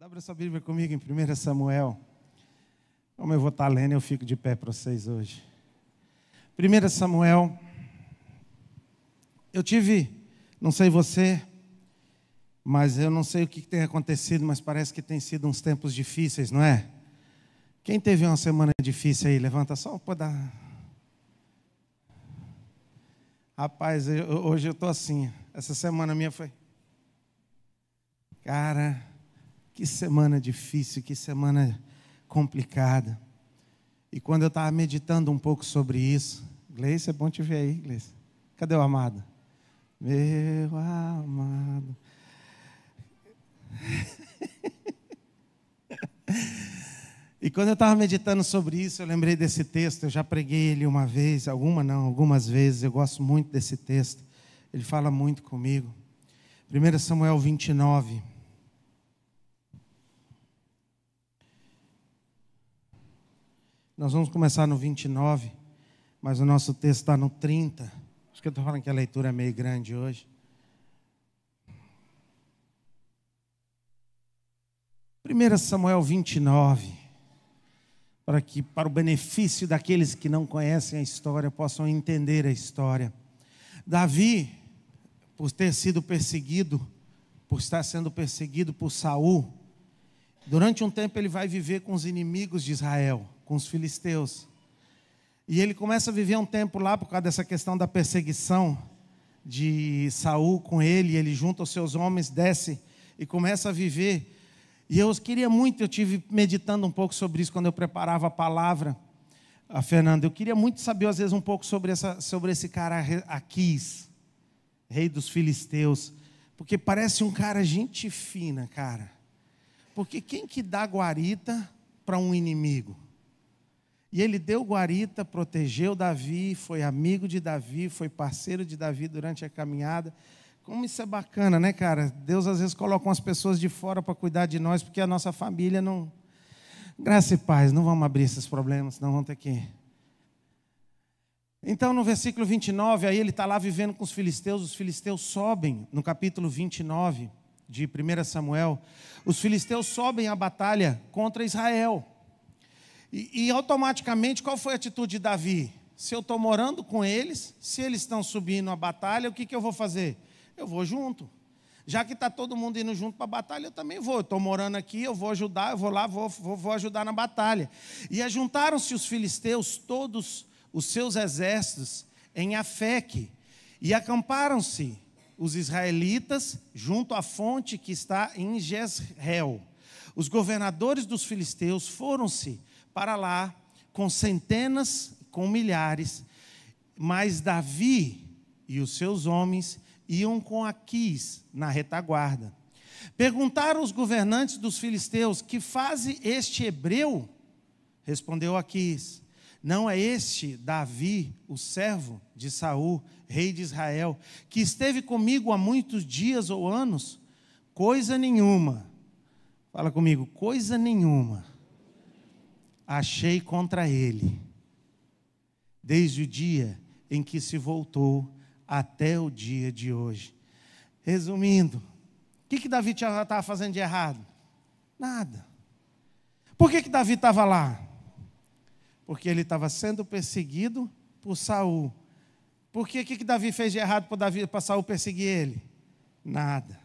Abra sua Bíblia comigo em 1 Samuel. Como eu vou estar lendo, eu fico de pé para vocês hoje. 1 Samuel. Eu tive, não sei você, mas eu não sei o que tem acontecido, mas parece que tem sido uns tempos difíceis, não é? Quem teve uma semana difícil aí? Levanta só para dar. Rapaz, hoje eu estou assim. Essa semana minha foi... Cara, que semana difícil, que semana complicada. E quando eu estava meditando um pouco sobre isso... Gleice, é bom te ver aí, Gleice. Cadê o amado? Meu amado. E quando eu estava meditando sobre isso, eu lembrei desse texto. Eu já preguei ele uma vez, algumas vezes. Eu gosto muito desse texto. Ele fala muito comigo. 1 Samuel 29. Nós vamos começar no 29, mas o nosso texto está no 30. Acho que eu estou falando que a leitura é meio grande hoje. 1 Samuel 29, para o benefício daqueles que não conhecem a história, possam entender a história. Davi, por ter sido perseguido, por estar sendo perseguido por Saul, durante um tempo ele vai viver com os inimigos de Israel, com os filisteus. E ele começa a viver um tempo lá por causa dessa questão da perseguição de Saul com ele. Ele junta os seus homens, desce e começa a viver. E eu queria muito, eu tive meditando um pouco sobre isso quando eu preparava a palavra, a Fernanda. Eu queria muito saber, às vezes, um pouco sobre esse cara Aquis, rei dos filisteus. Porque parece um cara gente fina, cara. Porque quem que dá guarita para um inimigo? E ele deu guarita, protegeu Davi, foi amigo de Davi, foi parceiro de Davi durante a caminhada. Como isso é bacana, né, cara? Deus às vezes coloca umas pessoas de fora para cuidar de nós, porque a nossa família não... Graça e paz, não vamos abrir esses problemas, senão vamos ter que... Então, no versículo 29, aí ele está lá vivendo com os filisteus sobem, no capítulo 29 de 1 Samuel, os filisteus sobem a batalha contra Israel. E automaticamente, qual foi a atitude de Davi? Se eu estou morando com eles, se eles estão subindo a batalha, o que eu vou fazer? Eu vou junto. Já que está todo mundo indo junto para a batalha, eu também vou. Eu estou morando aqui, eu vou ajudar, eu vou lá, vou ajudar na batalha. E ajuntaram-se os filisteus, todos os seus exércitos, em Afeque. E acamparam-se os israelitas junto à fonte que está em Jezreel. Os governadores dos filisteus foram-se para lá com centenas, com milhares, mas Davi e os seus homens iam com Aquis na retaguarda. Perguntaram os governantes dos filisteus: que faze este hebreu? Respondeu Aquis: não é este Davi, o servo de Saul, rei de Israel, que esteve comigo há muitos dias ou anos? Coisa nenhuma, fala comigo, coisa nenhuma achei contra ele, desde o dia em que se voltou até o dia de hoje. Resumindo, o que Davi estava fazendo de errado? Nada. Por que Davi estava lá? Porque ele estava sendo perseguido por Saul. Por que Davi fez de errado para Saul perseguir ele? Nada.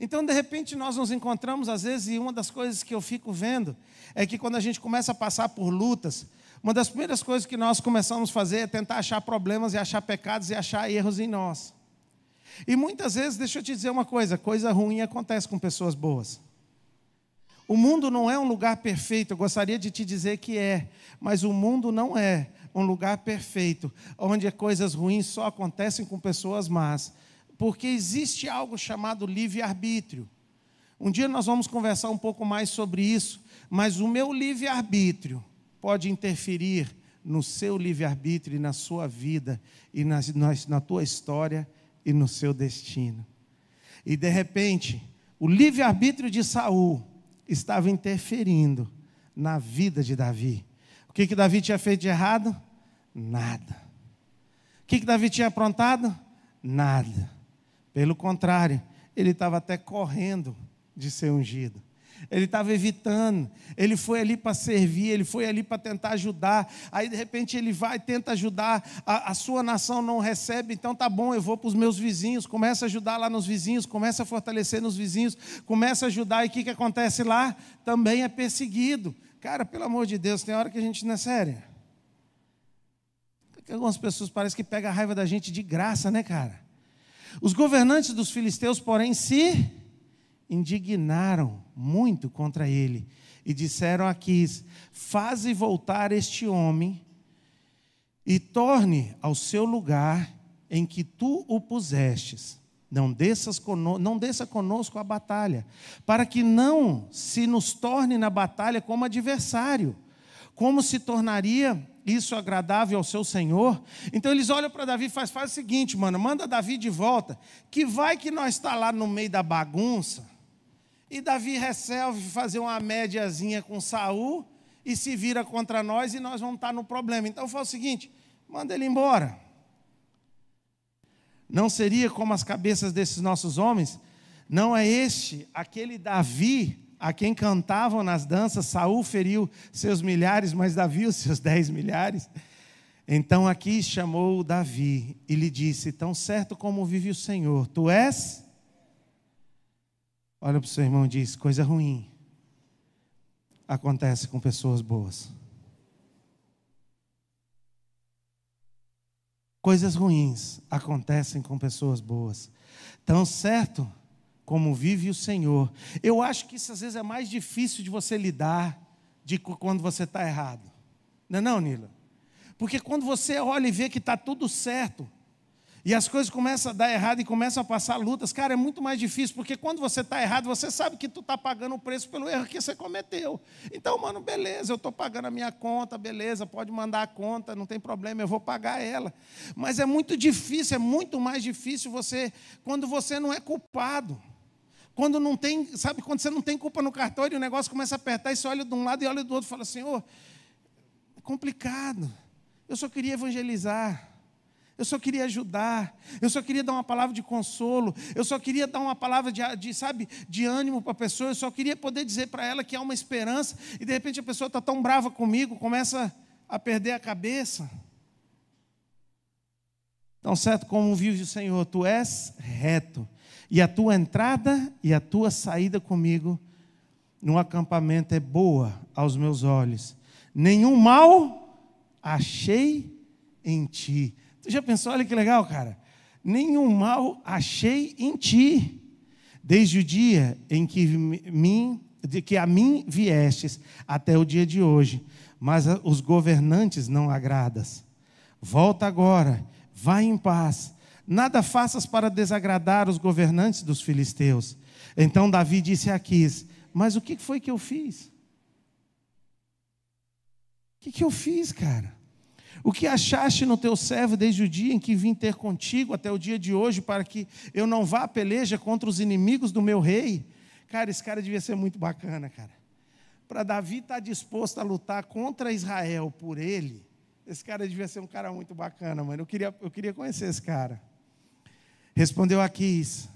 Então, de repente, nós nos encontramos às vezes, e uma das coisas que eu fico vendo é que quando a gente começa a passar por lutas, uma das primeiras coisas que nós começamos a fazer é tentar achar problemas e achar pecados e achar erros em nós. E muitas vezes, deixa eu te dizer uma coisa ruim acontece com pessoas boas. O mundo não é um lugar perfeito, eu gostaria de te dizer que é, mas o mundo não é um lugar perfeito, onde coisas ruins só acontecem com pessoas más. Porque existe algo chamado livre-arbítrio. Um dia nós vamos conversar um pouco mais sobre isso, mas o meu livre-arbítrio pode interferir no seu livre-arbítrio e na sua vida, e na tua história e no seu destino. E de repente, o livre-arbítrio de Saul estava interferindo na vida de Davi. O que Davi tinha feito de errado? Nada. O que Davi tinha aprontado? Nada. Pelo contrário, ele estava até correndo de ser ungido. Ele estava evitando, ele foi ali para servir, ele foi ali para tentar ajudar. Aí de repente ele vai, tenta ajudar, a sua nação não recebe, então tá bom, eu vou para os meus vizinhos, começa a ajudar lá nos vizinhos, começa a fortalecer nos vizinhos, começa a ajudar, e o que acontece lá? Também é perseguido. Cara, pelo amor de Deus, tem hora que a gente não é séria. Porque algumas pessoas parecem que pegam a raiva da gente de graça, né, cara? Os governantes dos filisteus, porém, se indignaram muito contra ele e disseram a Aquis: faze voltar este homem e torne ao seu lugar em que tu o pusestes. Não desça conosco a batalha, para que não se nos torne na batalha como adversário. Como se tornaria isso agradável ao seu Senhor? Então eles olham para Davi e faz o seguinte, mano, manda Davi de volta, que vai que nós está lá no meio da bagunça, e Davi resolve fazer uma médiazinha com Saul, e se vira contra nós, e nós vamos estar no problema. Então faz o seguinte, manda ele embora. Não seria como as cabeças desses nossos homens? Não é este aquele Davi a quem cantavam nas danças? Saul feriu seus milhares, mas Davi os seus 10 milhares. Então Aquis chamou Davi e lhe disse: tão certo como vive o Senhor, tu és... Olha para o seu irmão e diz: coisa ruim acontece com pessoas boas. Coisas ruins acontecem com pessoas boas. Tão certo como vive o Senhor. Eu acho que isso às vezes é mais difícil de você lidar de quando você está errado. Não é não, Nila? Porque quando você olha e vê que está tudo certo, e as coisas começam a dar errado e começam a passar lutas, cara, é muito mais difícil, porque quando você está errado, você sabe que tu está pagando o preço pelo erro que você cometeu. Então, mano, beleza, eu estou pagando a minha conta, beleza, pode mandar a conta, não tem problema, eu vou pagar ela. Mas é muito difícil, é muito mais difícil quando você não é culpado. Quando não tem, sabe, quando você não tem culpa no cartório e o negócio começa a apertar, e você olha de um lado e olha do outro e fala: Senhor, é complicado, eu só queria evangelizar. Eu só queria ajudar, eu só queria dar uma palavra de consolo, eu só queria dar uma palavra de ânimo para a pessoa, eu só queria poder dizer para ela que há uma esperança, e de repente a pessoa está tão brava comigo, começa a perder a cabeça. Tão certo como vive o Senhor, tu és reto, e a tua entrada e a tua saída comigo no acampamento é boa aos meus olhos, nenhum mal achei em ti. Você já pensou? Olha que legal, cara. Nenhum mal achei em ti, desde o dia em que a mim viestes até o dia de hoje, mas os governantes não agradas. Volta agora, vai em paz, nada faças para desagradar os governantes dos filisteus. Então Davi disse a Aquis: mas o que foi que eu fiz? O que eu fiz, cara? O que achaste no teu servo desde o dia em que vim ter contigo até o dia de hoje, para que eu não vá à peleja contra os inimigos do meu rei? Cara, esse cara devia ser muito bacana, cara. Para Davi estar disposto a lutar contra Israel por ele, esse cara devia ser um cara muito bacana, mano. Eu queria conhecer esse cara. Respondeu Aquis: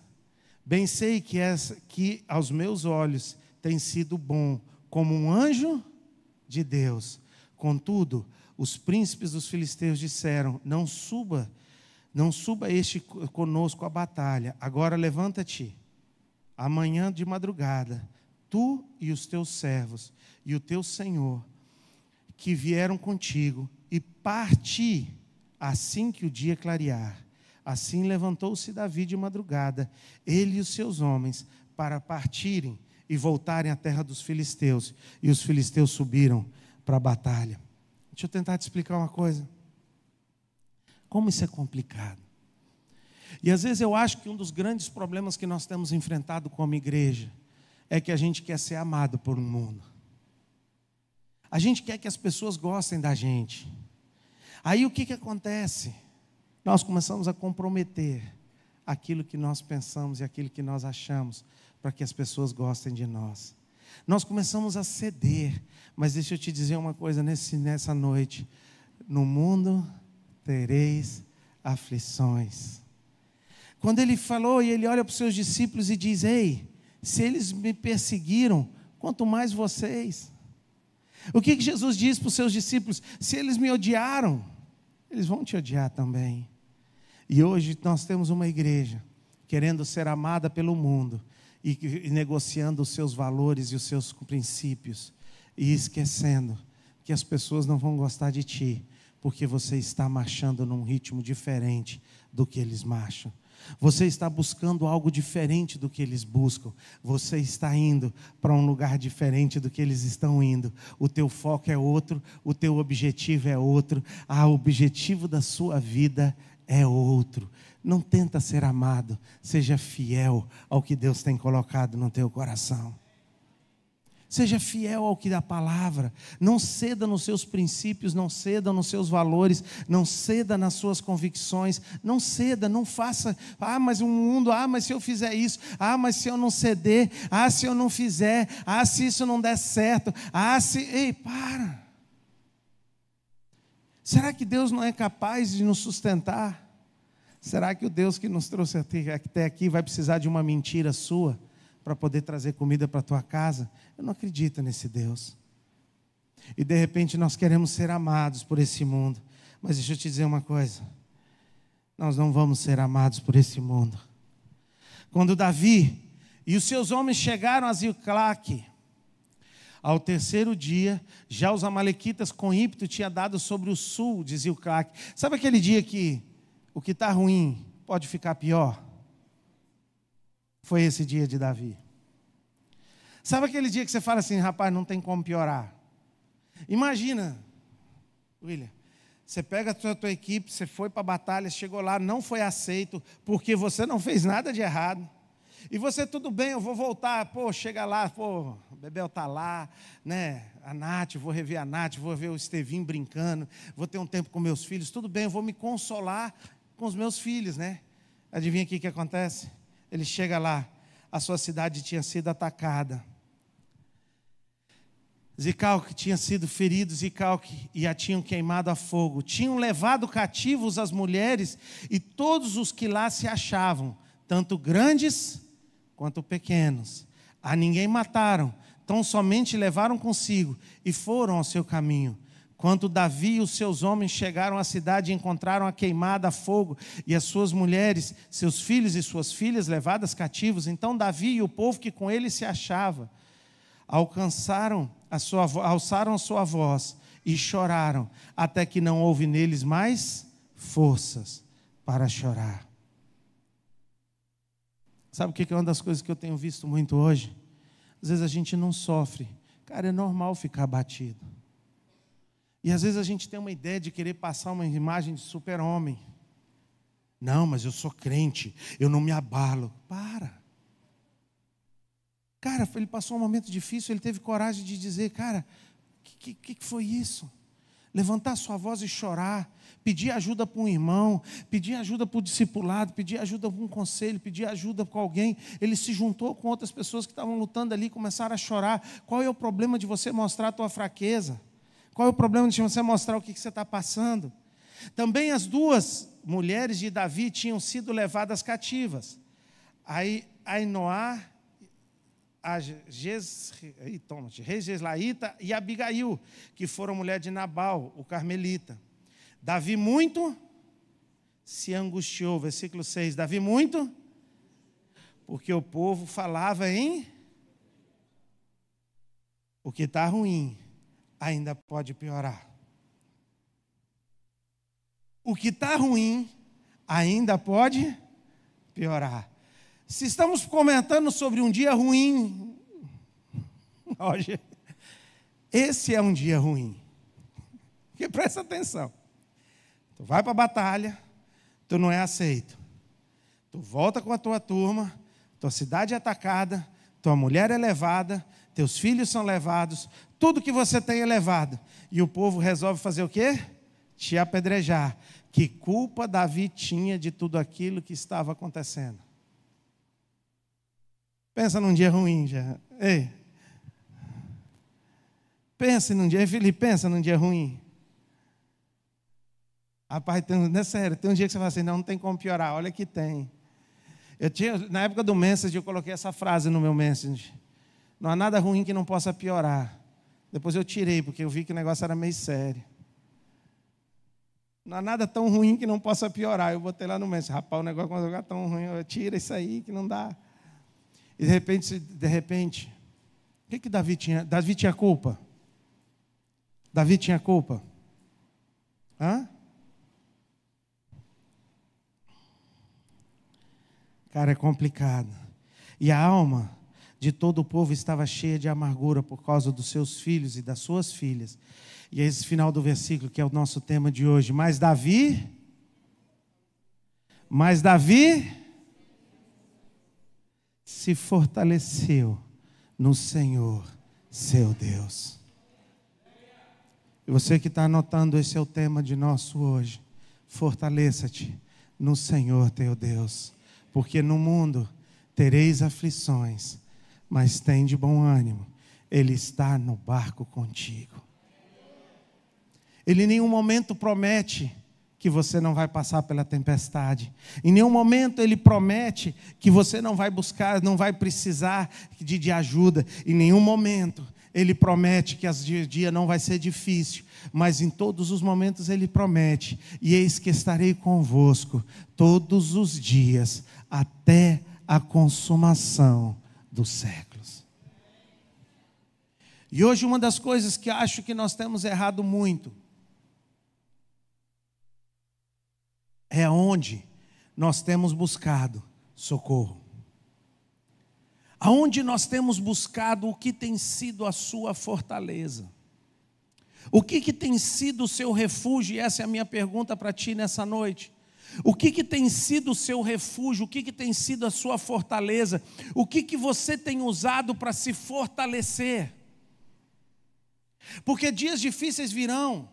bem sei que aos meus olhos tem sido bom como um anjo de Deus. Contudo, os príncipes dos filisteus disseram: não suba este conosco à batalha. Agora levanta-te, amanhã de madrugada, tu e os teus servos e o teu senhor, que vieram contigo, e parti assim que o dia clarear. Assim levantou-se Davi de madrugada, ele e os seus homens, para partirem e voltarem à terra dos filisteus. E os filisteus subiram para a batalha. Deixa eu tentar te explicar uma coisa. Como isso é complicado. E às vezes eu acho que um dos grandes problemas que nós temos enfrentado como igreja é que a gente quer ser amado por um mundo. A gente quer que as pessoas gostem da gente. Aí o que acontece? Nós começamos a comprometer aquilo que nós pensamos e aquilo que nós achamos para que as pessoas gostem de nós. Nós começamos a ceder, mas deixa eu te dizer uma coisa nessa noite: no mundo tereis aflições. Quando ele falou e ele olha para os seus discípulos e diz: ei, Se eles me perseguiram, quanto mais vocês. O que Jesus diz para os seus discípulos? Se eles me odiaram, eles vão te odiar também. E hoje nós temos uma igreja querendo ser amada pelo mundo e negociando os seus valores e os seus princípios e esquecendo que as pessoas não vão gostar de ti porque você está marchando num ritmo diferente do que eles marcham. Você está buscando algo diferente do que eles buscam. Você está indo para um lugar diferente do que eles estão indo. O teu foco é outro, o teu objetivo é outro. O objetivo da sua vida é outro. Não tenta ser amado, seja fiel ao que Deus tem colocado no teu coração. Seja fiel ao que da palavra, não ceda nos seus princípios, não ceda nos seus valores, não ceda nas suas convicções, não ceda, não faça, mas o mundo, mas se eu fizer isso, mas se eu não ceder, se eu não fizer, se isso não der certo, ei, para. Será que Deus não é capaz de nos sustentar? Será que o Deus que nos trouxe até aqui vai precisar de uma mentira sua para poder trazer comida para a tua casa? Eu não acredito nesse Deus. E de repente nós queremos ser amados por esse mundo. Mas deixa eu te dizer uma coisa. Nós não vamos ser amados por esse mundo. Quando Davi e os seus homens chegaram a Ziclague, ao terceiro dia, já os amalequitas com ímpeto tinham dado sobre o sul de Ziclague. Sabe aquele dia que o que está ruim pode ficar pior? Foi esse dia de Davi. Sabe aquele dia que você fala assim, rapaz, não tem como piorar? Imagina, William, você pega a tua equipe, você foi para a batalha, chegou lá, não foi aceito, porque você não fez nada de errado. E você, tudo bem, eu vou voltar, chega lá, o Bebel está lá, né? A Nath, vou rever a Nath, vou ver o Estevinho brincando, vou ter um tempo com meus filhos, tudo bem, eu vou me consolar com os meus filhos, né? Adivinha o que acontece? Ele chega lá, a sua cidade tinha sido atacada. Ziclague tinha sido ferido, Ziclague, e a tinham queimado a fogo. Tinham levado cativos as mulheres e todos os que lá se achavam, tanto grandes quanto pequenos. A ninguém mataram, tão somente levaram consigo e foram ao seu caminho. Quando Davi e os seus homens chegaram à cidade e encontraram-a queimada a fogo e as suas mulheres, seus filhos e suas filhas levadas cativos, então Davi e o povo que com ele se achava alçaram a sua voz e choraram, até que não houve neles mais forças para chorar. Sabe o que é uma das coisas que eu tenho visto muito hoje? Às vezes a gente não sofre. Cara, é normal ficar abatido. E às vezes a gente tem uma ideia de querer passar uma imagem de super-homem. Não, mas eu sou crente, eu não me abalo. Para. Cara, ele passou um momento difícil, ele teve coragem de dizer, cara, o que foi isso? Levantar sua voz e chorar, pedir ajuda para um irmão, pedir ajuda para o discipulado, pedir ajuda para um conselho, pedir ajuda para alguém. Ele se juntou com outras pessoas que estavam lutando ali, começaram a chorar. Qual é o problema de você mostrar a tua fraqueza? Qual é o problema de você mostrar o que você está passando? Também as duas mulheres de Davi tinham sido levadas cativas. Ainoá, a Jezlaíta e Abigail, que foram mulher de Nabal, o carmelita. Davi muito se angustiou, versículo 6, Davi muito, porque o povo falava o que está ruim ainda pode piorar. O que está ruim ainda pode piorar. Se estamos comentando sobre um dia ruim, hoje, esse é um dia ruim. Porque presta atenção. Tu vai para a batalha, tu não é aceito. Tu volta com a tua turma, tua cidade é atacada, tua mulher é levada, teus filhos são levados, tudo que você tem é levado. E o povo resolve fazer o quê? Te apedrejar. Que culpa Davi tinha de tudo aquilo que estava acontecendo? Pensa num dia ruim já. Ei. Pensa num dia, Felipe, pensa num dia ruim. Rapaz, não é sério, tem um dia que você fala assim, não tem como piorar, olha que tem. Na época do Messenger, eu coloquei essa frase no meu Messenger. Não há nada ruim que não possa piorar. Depois eu tirei, porque eu vi que o negócio era meio sério. Não há nada tão ruim que não possa piorar. Eu botei lá no Messenger. Rapaz, o negócio vai ficar tão ruim. Tira isso aí que não dá. E de repente, o que Davi tinha? Davi tinha culpa? Davi tinha culpa? Hã? Cara, é complicado. E a alma de todo o povo estava cheia de amargura por causa dos seus filhos e das suas filhas. E é esse final do versículo que é o nosso tema de hoje. Mas Davi se fortaleceu no Senhor, seu Deus. E você que está anotando, esse é o tema de nosso hoje. Fortaleça-te no Senhor, teu Deus. Porque no mundo tereis aflições, mas tem de bom ânimo. Ele está no barco contigo. Ele em nenhum momento promete que você não vai passar pela tempestade. Em nenhum momento ele promete que você não vai buscar, não vai precisar de ajuda. Em nenhum momento ele promete que o dia não vai ser difícil. Mas em todos os momentos ele promete: e eis que estarei convosco todos os dias, até a consumação dos séculos. E hoje uma das coisas que acho que nós temos errado muito é onde nós temos buscado socorro. Aonde nós temos buscado o que tem sido a sua fortaleza. O que tem sido o seu refúgio? E essa é a minha pergunta para ti nessa noite. O que tem sido o seu refúgio? O que tem sido a sua fortaleza? O que você tem usado para se fortalecer? Porque dias difíceis virão.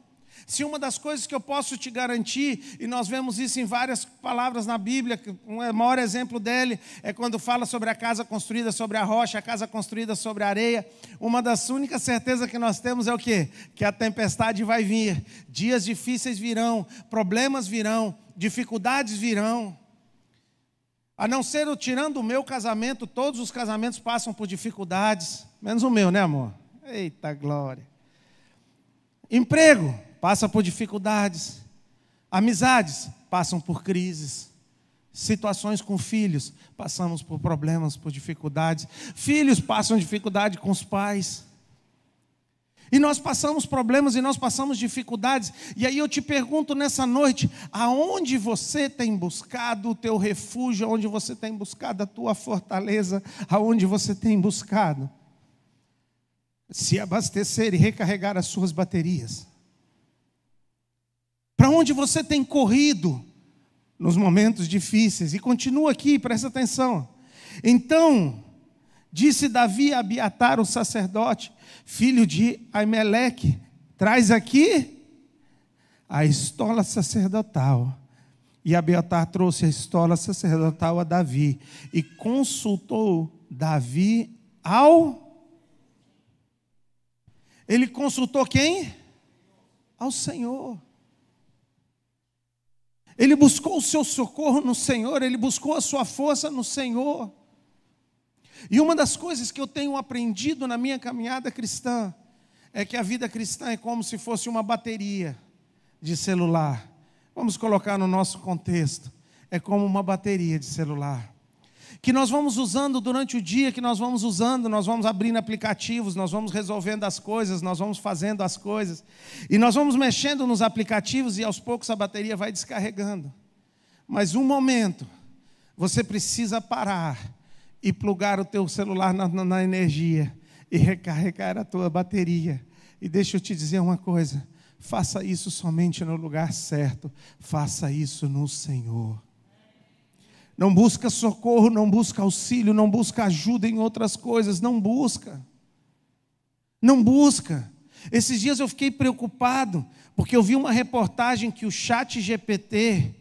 Se uma das coisas que eu posso te garantir, e nós vemos isso em várias palavras na Bíblia, o maior exemplo dele é quando fala sobre a casa construída sobre a rocha, a casa construída sobre a areia. Uma das únicas certezas que nós temos é o quê? Que a tempestade vai vir, dias difíceis virão, problemas virão, dificuldades virão. A não ser tirando o meu casamento, todos os casamentos passam por dificuldades, menos o meu, né, amor? Eita glória. Emprego passa por dificuldades, amizades passam por crises, situações com filhos, passamos por problemas, por dificuldades, filhos passam dificuldade com os pais, e nós passamos problemas e nós passamos dificuldades. E aí eu te pergunto nessa noite: aonde você tem buscado o teu refúgio, aonde você tem buscado a tua fortaleza, aonde você tem buscado se abastecer e recarregar as suas baterias? Para onde você tem corrido nos momentos difíceis? E continua aqui, presta atenção. Então, disse Davi a Abiatar, o sacerdote, filho de Aimeleque: traz aqui a estola sacerdotal. E Abiatar trouxe a estola sacerdotal a Davi. E consultou Davi Ele consultou quem? Ao Senhor. Ele buscou o seu socorro no Senhor, ele buscou a sua força no Senhor. E uma das coisas que eu tenho aprendido na minha caminhada cristã é que a vida cristã é como se fosse uma bateria de celular. Vamos colocar no nosso contexto. É como uma bateria de celular, que nós vamos usando durante o dia, que nós vamos usando, nós vamos abrindo aplicativos, nós vamos resolvendo as coisas, nós vamos fazendo as coisas, e nós vamos mexendo nos aplicativos, e aos poucos a bateria vai descarregando. Mas um momento, você precisa parar e plugar o teu celular na energia, e recarregar a tua bateria. E deixa eu te dizer uma coisa: faça isso somente no lugar certo, faça isso no Senhor. Não busca socorro, não busca auxílio, não busca ajuda em outras coisas, não busca. Não busca. Esses dias eu fiquei preocupado, porque eu vi uma reportagem que o ChatGPT,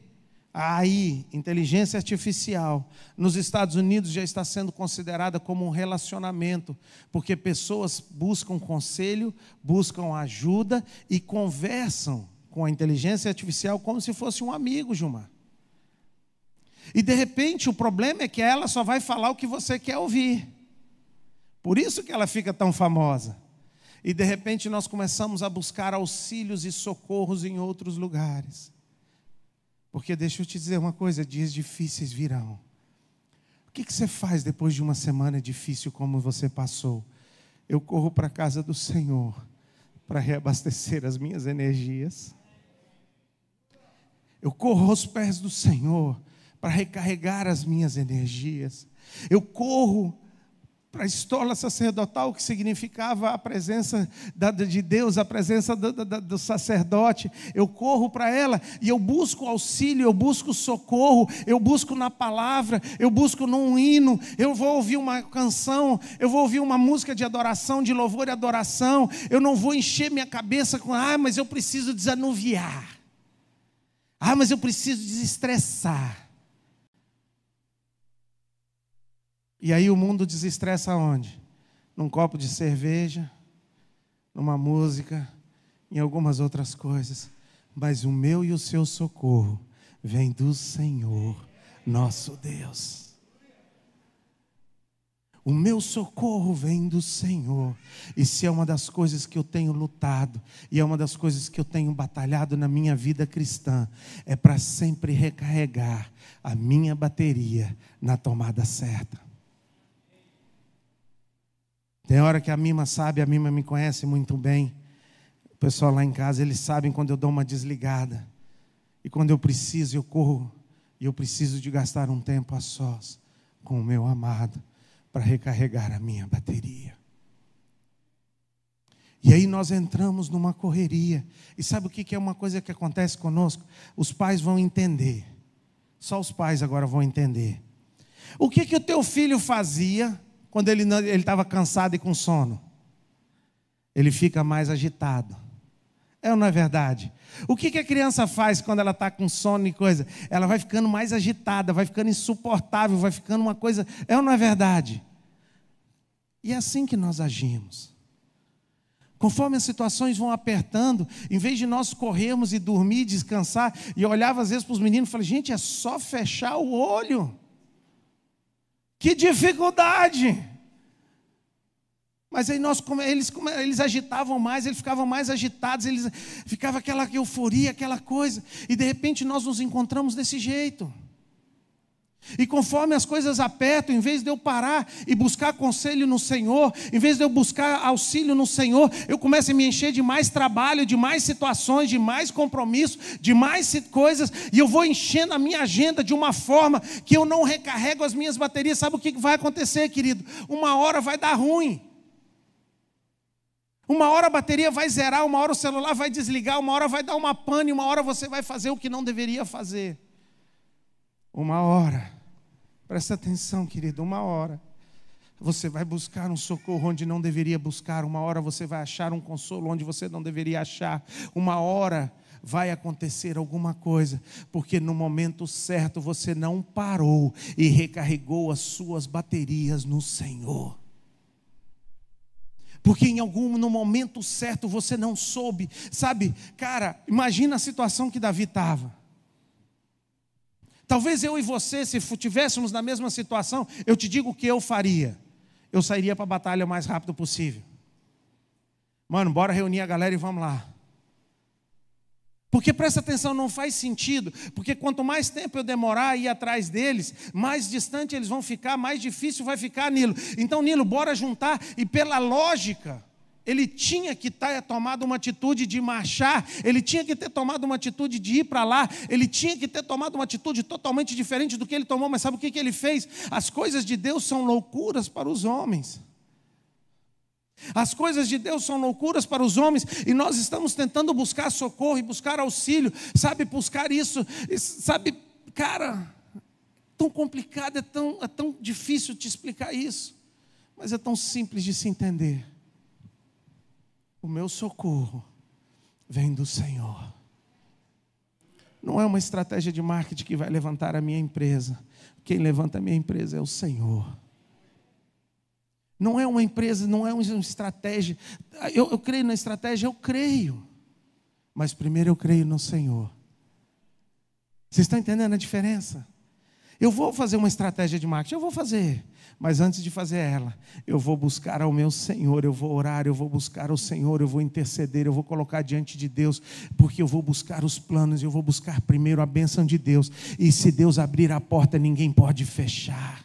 inteligência artificial, nos Estados Unidos já está sendo considerada como um relacionamento, porque pessoas buscam conselho, buscam ajuda e conversam com a inteligência artificial como se fosse um amigo, Gilmar. E de repente o problema é que ela só vai falar o que você quer ouvir. Por isso que ela fica tão famosa. E de repente nós começamos a buscar auxílios e socorros em outros lugares. Porque deixa eu te dizer uma coisa, dias difíceis virão. O que você faz depois de uma semana difícil como você passou? Eu corro para a casa do Senhor para reabastecer as minhas energias. Eu corro aos pés do Senhor para recarregar as minhas energias. Eu corro para a estola sacerdotal, que significava a presença de Deus, a presença do sacerdote. Eu corro para ela e eu busco auxílio, eu busco socorro, eu busco na palavra, eu busco num hino, eu vou ouvir uma canção, eu vou ouvir uma música de adoração, de louvor e adoração. Eu não vou encher minha cabeça com, mas eu preciso desanuviar. Mas eu preciso desestressar. E aí o mundo desestressa onde? Num copo de cerveja, numa música, em algumas outras coisas. Mas o meu e o seu socorro vem do Senhor, nosso Deus. O meu socorro vem do Senhor. E se é uma das coisas que eu tenho lutado, e é uma das coisas que eu tenho batalhado na minha vida cristã, é para sempre recarregar a minha bateria na tomada certa. Tem hora que a Mima sabe, a Mima me conhece muito bem. O pessoal lá em casa, eles sabem quando eu dou uma desligada. E quando eu preciso, eu corro. E eu preciso de gastar um tempo a sós com o meu amado para recarregar a minha bateria. E aí nós entramos numa correria. E sabe o que é uma coisa que acontece conosco? Os pais vão entender. Só os pais agora vão entender. O que o teu filho fazia quando ele estava cansado e com sono? Ele fica mais agitado. É ou não é verdade? O que a criança faz quando ela está com sono e coisa? Ela vai ficando mais agitada, vai ficando insuportável, vai ficando uma coisa... É ou não é verdade? E é assim que nós agimos. Conforme as situações vão apertando, em vez de nós corrermos e dormir, descansar, e eu olhava às vezes para os meninos e falei, gente, é só fechar o olho. Que dificuldade! Mas aí eles agitavam mais, eles ficavam mais agitados, ficava aquela euforia, aquela coisa. E de repente nós nos encontramos desse jeito. E conforme as coisas apertam, em vez de eu parar e buscar conselho no Senhor, em vez de eu buscar auxílio no Senhor, eu começo a me encher de mais trabalho, de mais situações, de mais compromisso, de mais coisas, e eu vou enchendo a minha agenda de uma forma que eu não recarrego as minhas baterias. Sabe o que vai acontecer, querido? Uma hora vai dar ruim. Uma hora a bateria vai zerar, uma hora o celular vai desligar, uma hora vai dar uma pane, uma hora você vai fazer o que não deveria fazer. Uma hora, presta atenção, querido, uma hora você vai buscar um socorro onde não deveria buscar, uma hora você vai achar um consolo onde você não deveria achar, uma hora vai acontecer alguma coisa, porque no momento certo você não parou e recarregou as suas baterias no Senhor. Porque no momento certo você não soube, sabe? Cara, imagina a situação que Davi estava. Talvez eu e você, se estivéssemos na mesma situação, eu te digo o que eu faria. Eu sairia para a batalha o mais rápido possível. Mano, bora reunir a galera e vamos lá. Porque presta atenção, não faz sentido. Porque quanto mais tempo eu demorar a ir atrás deles, mais distante eles vão ficar, mais difícil vai ficar, Nilo. Então, Nilo, bora juntar. E pela lógica, ele tinha que ter tomado uma atitude de marchar, ele tinha que ter tomado uma atitude de ir para lá, ele tinha que ter tomado uma atitude totalmente diferente do que ele tomou. Mas sabe o que ele fez? As coisas de Deus são loucuras para os homens. As coisas de Deus são loucuras para os homens, e nós estamos tentando buscar socorro e buscar auxílio, sabe, buscar isso, sabe, cara, tão complicado, é tão difícil te explicar isso, mas é tão simples de se entender. O meu socorro vem do Senhor. Não é uma estratégia de marketing que vai levantar a minha empresa. Quem levanta a minha empresa é o Senhor. Não é uma empresa, não é uma estratégia. Eu creio na estratégia, eu creio. Mas primeiro eu creio no Senhor. Vocês estão entendendo a diferença? Eu vou fazer uma estratégia de marketing, eu vou fazer. Mas antes de fazer ela, eu vou buscar ao meu Senhor, eu vou orar, eu vou buscar ao Senhor, eu vou interceder, eu vou colocar diante de Deus, porque eu vou buscar os planos, eu vou buscar primeiro a bênção de Deus. E se Deus abrir a porta, ninguém pode fechar.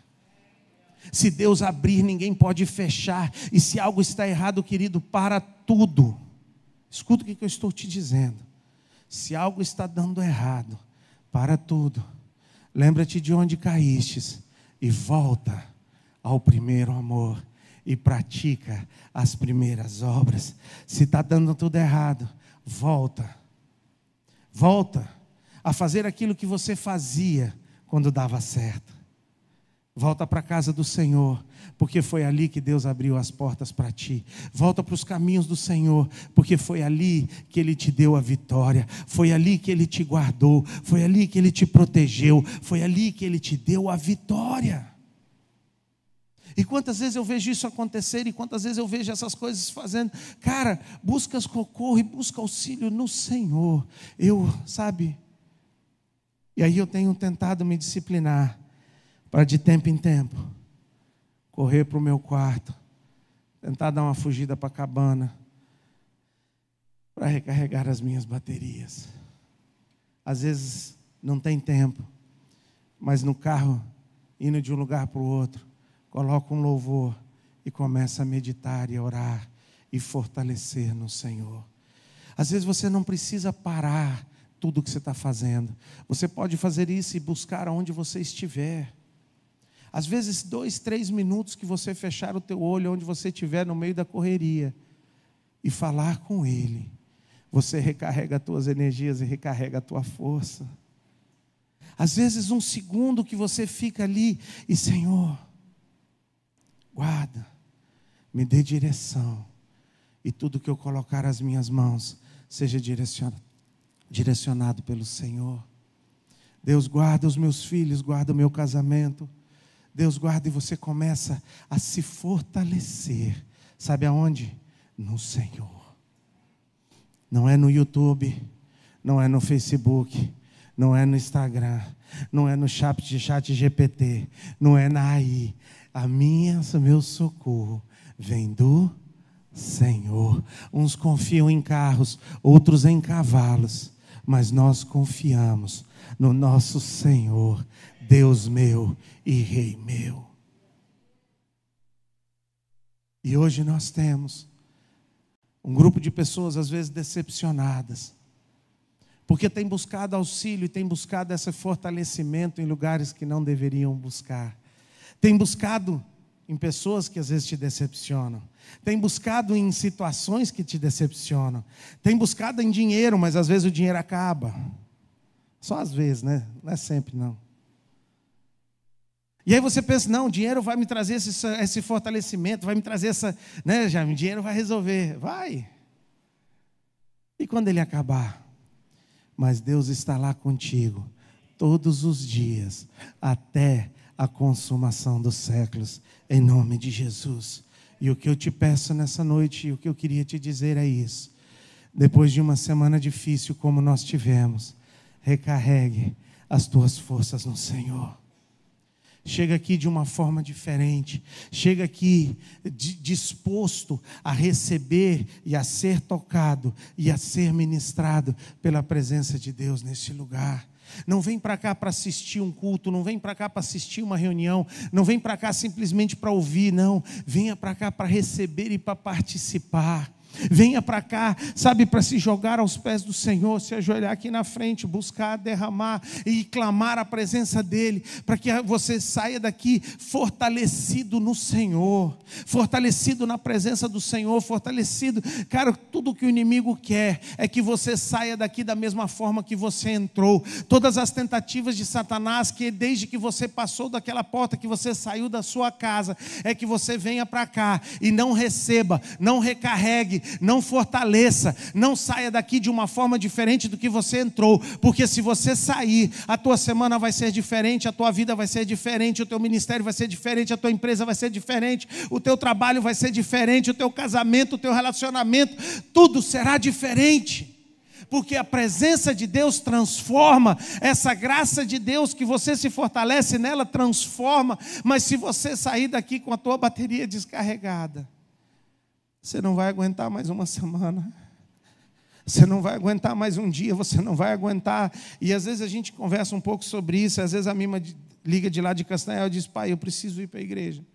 Se Deus abrir, ninguém pode fechar. E se algo está errado, querido, para tudo. Escuta o que eu estou te dizendo. Se algo está dando errado, para tudo. Lembra-te de onde caístes e volta ao primeiro amor e pratica as primeiras obras. Se está dando tudo errado, volta a fazer aquilo que você fazia quando dava certo. Volta para a casa do Senhor, porque foi ali que Deus abriu as portas para ti. Volta para os caminhos do Senhor, porque foi ali que Ele te deu a vitória. Foi ali que Ele te guardou. Foi ali que Ele te protegeu. Foi ali que Ele te deu a vitória. E quantas vezes eu vejo isso acontecer, e quantas vezes eu vejo essas coisas fazendo. Cara, busca socorro e busca auxílio no Senhor. E aí eu tenho tentado me disciplinar, para de tempo em tempo correr para o meu quarto, tentar dar uma fugida para a cabana, para recarregar as minhas baterias. Às vezes não tem tempo, mas no carro, indo de um lugar para o outro, coloca um louvor e começa a meditar e a orar e fortalecer no Senhor. Às vezes você não precisa parar tudo o que você está fazendo. Você pode fazer isso e buscar aonde você estiver. Às vezes 2, 3 minutos que você fechar o teu olho onde você estiver no meio da correria e falar com Ele, você recarrega as tuas energias e recarrega a tua força. Às vezes 1 segundo que você fica ali e Senhor, guarda, me dê direção, e tudo que eu colocar as minhas mãos seja direcionado pelo Senhor. Deus, guarda os meus filhos, guarda o meu casamento. Deus guarda, e você começa a se fortalecer. Sabe aonde? No Senhor. Não é no YouTube, não é no Facebook, não é no Instagram, não é no chat GPT, não é na AI. Meu socorro vem do Senhor. Uns confiam em carros, outros em cavalos, mas nós confiamos no nosso Senhor, Deus meu e Rei meu. E hoje nós temos um grupo de pessoas às vezes decepcionadas, porque tem buscado auxílio e tem buscado esse fortalecimento em lugares que não deveriam buscar. Tem buscado em pessoas que às vezes te decepcionam. Tem buscado em situações que te decepcionam. Tem buscado em dinheiro, mas às vezes o dinheiro acaba. Só às vezes, né? Não é sempre, não. E aí você pensa, não, o dinheiro vai me trazer esse fortalecimento, vai me trazer essa, né, Jaime, o dinheiro vai resolver. Vai. E quando ele acabar? Mas Deus está lá contigo todos os dias, até a consumação dos séculos, em nome de Jesus. E o que eu te peço nessa noite, e o que eu queria te dizer é isso. Depois de uma semana difícil como nós tivemos, recarregue as tuas forças no Senhor. Chega aqui de uma forma diferente. Chega aqui disposto a receber e a ser tocado e a ser ministrado pela presença de Deus neste lugar. Não vem para cá para assistir um culto, não vem para cá para assistir uma reunião, não vem para cá simplesmente para ouvir, não. Venha para cá para receber e para participar. Venha para cá, sabe, para se jogar aos pés do Senhor, se ajoelhar aqui na frente, buscar, derramar e clamar a presença dEle, para que você saia daqui fortalecido no Senhor, fortalecido na presença do Senhor, fortalecido. Cara, tudo que o inimigo quer é que você saia daqui da mesma forma que você entrou. Todas as tentativas de Satanás, que desde que você passou daquela porta, que você saiu da sua casa, é que você venha para cá e não receba, não recarregue, não fortaleça, não saia daqui de uma forma diferente do que você entrou, porque se você sair, a tua semana vai ser diferente, a tua vida vai ser diferente, o teu ministério vai ser diferente, a tua empresa vai ser diferente, o teu trabalho vai ser diferente, o teu casamento, o teu relacionamento, tudo será diferente. porque a presença de Deus transforma, essa graça de Deus que você se fortalece nela transforma, mas se você sair daqui com a tua bateria descarregada, você não vai aguentar mais uma semana, você não vai aguentar mais um dia, você não vai aguentar. E às vezes a gente conversa um pouco sobre isso, às vezes a Mima liga de lá de Castanhal e diz: pai, eu preciso ir para a igreja,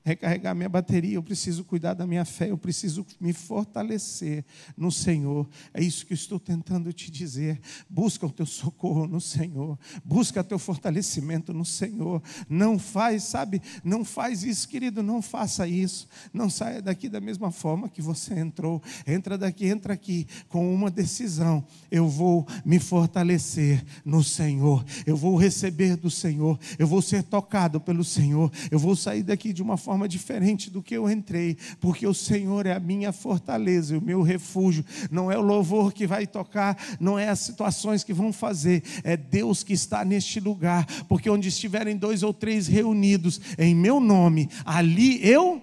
recarregar minha bateria, eu preciso cuidar da minha fé, eu preciso me fortalecer no Senhor. É isso que eu estou tentando te dizer. Busca o teu socorro no Senhor, busca o teu fortalecimento no Senhor. Não faz isso, querido, não faça isso. Não saia daqui da mesma forma que você entrou. Entra aqui com uma decisão: eu vou me fortalecer no Senhor, eu vou receber do Senhor, eu vou ser tocado pelo Senhor, eu vou sair daqui de uma forma diferente do que eu entrei, porque o Senhor é a minha fortaleza, o meu refúgio. Não é o louvor que vai tocar, não é as situações que vão fazer, é Deus que está neste lugar, porque onde estiverem 2 ou 3 reunidos em meu nome, ali eu...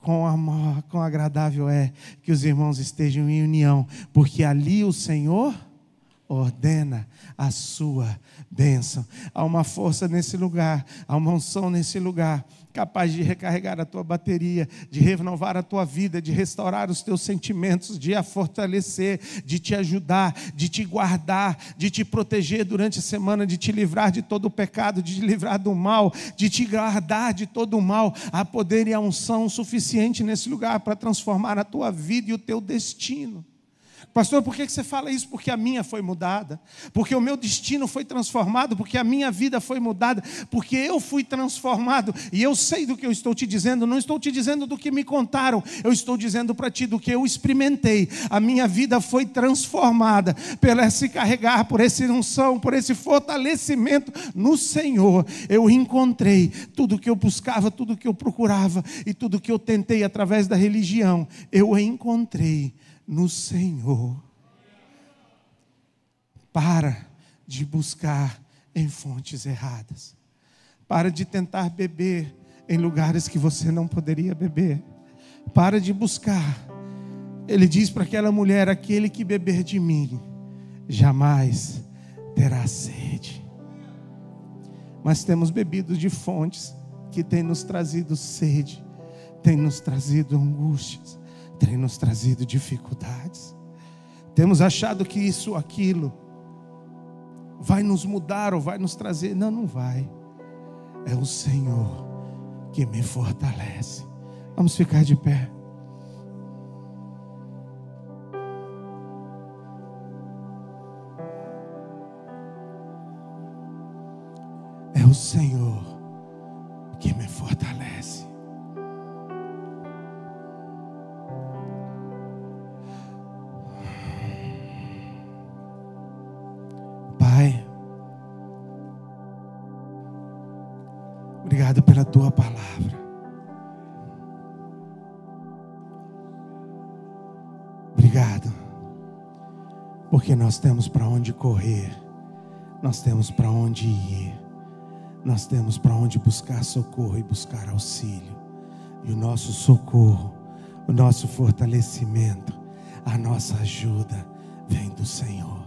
Quão agradável é que os irmãos estejam em união, porque ali o Senhor ordena a sua bênção. Há uma força nesse lugar, há uma unção nesse lugar, capaz de recarregar a tua bateria, de renovar a tua vida, de restaurar os teus sentimentos, de a fortalecer, de te ajudar, de te guardar, de te proteger durante a semana, de te livrar de todo o pecado, de te livrar do mal, de te guardar de todo o mal. Há poder e a unção suficiente nesse lugar para transformar a tua vida e o teu destino. Pastor, por que você fala isso? Porque a minha foi mudada, porque o meu destino foi transformado, porque a minha vida foi mudada, porque eu fui transformado, e eu sei do que eu estou te dizendo. Não estou te dizendo do que me contaram, eu estou dizendo para ti do que eu experimentei. A minha vida foi transformada por esse carregar, por essa unção, por esse fortalecimento no Senhor. Eu encontrei tudo que eu buscava, tudo que eu procurava e tudo que eu tentei através da religião, eu encontrei no Senhor. Para de buscar em fontes erradas. Para de tentar beber em lugares que você não poderia beber. Para de buscar. Ele diz para aquela mulher: aquele que beber de mim jamais terá sede. Mas temos bebido de fontes que têm nos trazido sede, têm nos trazido angústias, tem nos trazido dificuldades. Temos achado que isso ou aquilo vai nos mudar ou vai nos trazer. Não, não vai. É o Senhor que me fortalece. Vamos ficar de pé. É o Senhor que me fortalece. Obrigado pela tua palavra. Obrigado, porque nós temos para onde correr, nós temos para onde ir, nós temos para onde buscar socorro e buscar auxílio. E o nosso socorro, o nosso fortalecimento, a nossa ajuda vem do Senhor.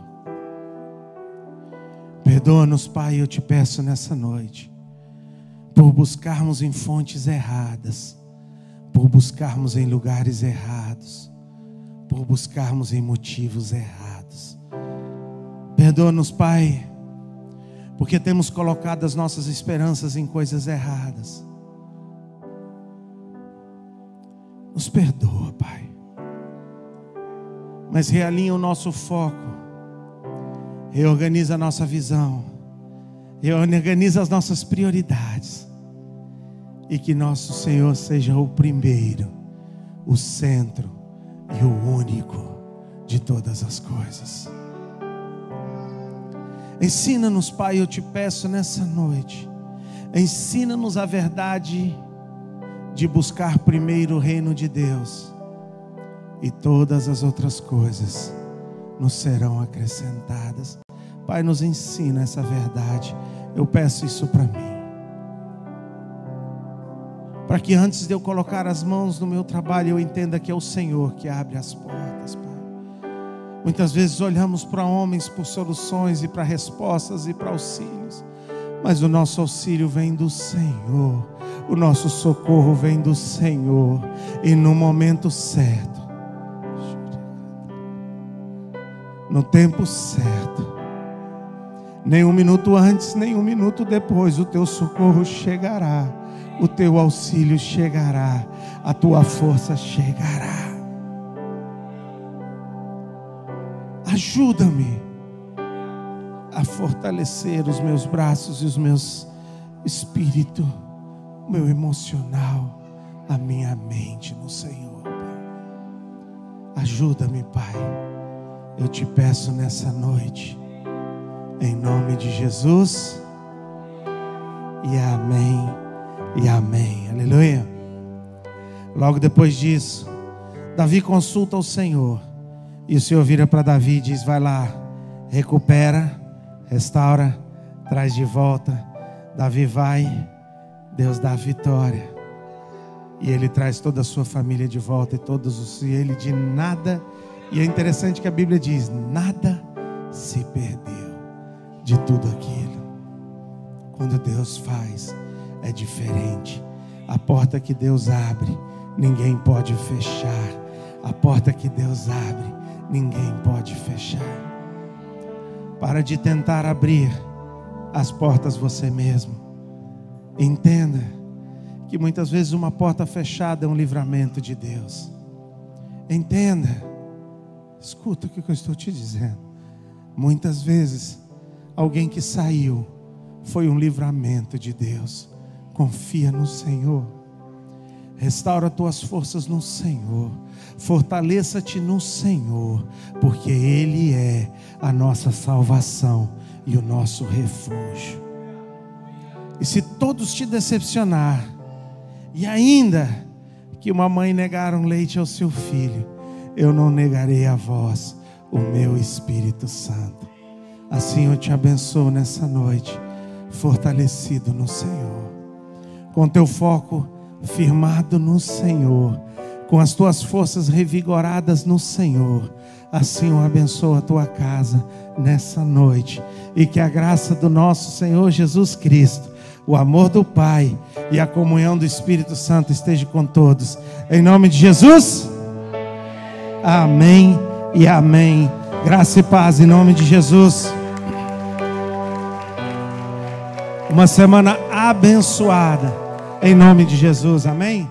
Perdoa-nos, Pai, eu te peço nessa noite, por buscarmos em fontes erradas, por buscarmos em lugares errados, por buscarmos em motivos errados. Perdoa-nos, Pai, porque temos colocado as nossas esperanças em coisas erradas. Nos perdoa, Pai, mas realinha o nosso foco, reorganiza a nossa visão, reorganiza as nossas prioridades, e que nosso Senhor seja o primeiro, o centro e o único de todas as coisas. Ensina-nos, Pai, eu te peço nessa noite, ensina-nos a verdade de buscar primeiro o reino de Deus, e todas as outras coisas nos serão acrescentadas. Pai, nos ensina essa verdade. Eu peço isso para mim, para que antes de eu colocar as mãos no meu trabalho, eu entenda que é o Senhor que abre as portas, Pai. Muitas vezes olhamos para homens por soluções e para respostas e para auxílios, mas o nosso auxílio vem do Senhor, o nosso socorro vem do Senhor, e no momento certo, no tempo certo, nem um minuto antes, nem um minuto depois, o teu socorro chegará, o teu auxílio chegará, a tua força chegará. Ajuda-me a fortalecer os meus braços e os meus espírito, o meu emocional, a minha mente no Senhor, Pai. Ajuda-me, Pai. Eu te peço nessa noite, em nome de Jesus, e amém, e amém. Aleluia. Logo depois disso, Davi consulta o Senhor, e o Senhor vira para Davi e diz: vai lá, recupera, restaura, traz de volta. Davi vai, Deus dá a vitória, e ele traz toda a sua família de volta, e ele de nada. E é interessante que a Bíblia diz: nada se perdeu de tudo aquilo. Quando Deus faz, é diferente. A porta que Deus abre, ninguém pode fechar. A porta que Deus abre, ninguém pode fechar. Para de tentar abrir as portas você mesmo. Entenda que muitas vezes uma porta fechada é um livramento de Deus. Entenda, escuta o que eu estou te dizendo. Muitas vezes alguém que saiu foi um livramento de Deus. Confia no Senhor. Restaura tuas forças no Senhor. Fortaleça-te no Senhor, porque Ele é a nossa salvação e o nosso refúgio. E se todos te decepcionar, e ainda que uma mãe negar um leite ao seu filho, eu não negarei a vós o meu Espírito Santo. Assim eu te abençoo nessa noite, fortalecido no Senhor, com teu foco firmado no Senhor, com as tuas forças revigoradas no Senhor. Assim eu abençoo a tua casa nessa noite, e que a graça do nosso Senhor Jesus Cristo, o amor do Pai e a comunhão do Espírito Santo esteja com todos, em nome de Jesus. Amém e amém. Graça e paz em nome de Jesus. Uma semana abençoada em nome de Jesus. Amém.